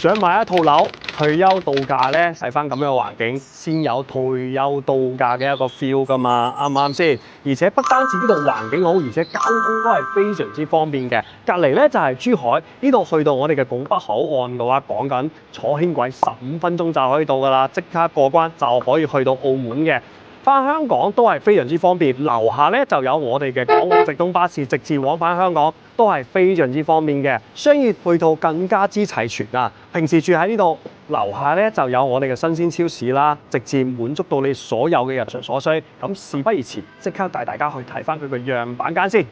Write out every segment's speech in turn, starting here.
想買一套樓退休度假咧，睇翻咁樣嘅環境，先有退休度假嘅一個 feel 噶嘛，啱唔啱先？而且不單止呢度環境好，而且交通都係非常之方便嘅。隔離咧就係珠海，呢度去到我哋嘅拱北口岸嘅話，講緊坐輕軌15分鐘就可以到噶啦，即刻過關就可以去到澳門嘅。翻香港都係非常之方便，樓下咧就有我哋嘅港澳直通巴士直接往返香港，都係非常之方便嘅。商業配套更加之齊全啊！平時住喺呢度，樓下咧就有我哋嘅新鮮超市啦，直接滿足到你所有嘅日常所需。咁事不宜遲，即刻帶大家去睇翻佢個樣板間先。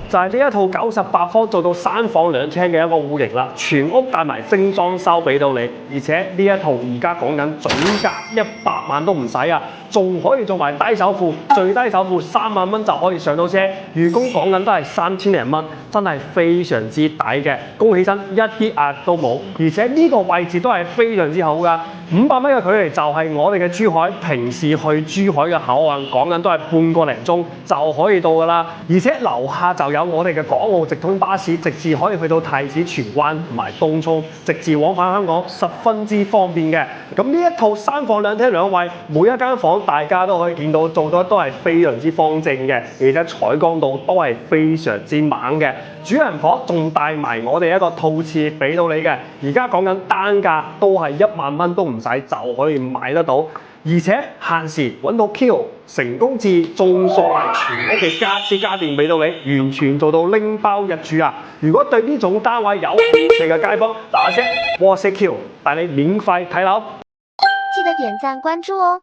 就係呢一套98方做到3房2廳嘅一個戶型啦，全屋帶埋精裝修俾到你，而且呢一套而家講緊總價100萬都唔使啊，仲可以做埋低首付，最低首付3萬蚊就可以上到車，預供講緊都係3000零蚊，真係非常之抵嘅，供起身一啲壓都冇，而且呢個位置都係非常之好噶，500蚊嘅距離就係我哋嘅珠海，平時去珠海嘅口岸講緊都係半個零鐘就可以到噶啦，而且樓下就有我哋嘅港澳直通巴士，直至可以去到太子荃灣同埋東涌，直至往返香港，十分之方便嘅。咁呢一套3房2廳2衛，每一間房大家都可以見到做得都係非常之方正嘅，而且採光度都係非常之猛嘅。主人房仲帶埋我哋一個套廁俾到你嘅，而家講緊單價都係1萬蚊都唔使就可以買得到。而且限時揾到 Q 成功至仲送埋全屋嘅家私家電俾到你，完全做到拎包入住啊！如果對呢種單位有興趣嘅街坊，嗱聲 WhatsApp Q 帶你免費睇樓。記得點讚關注哦。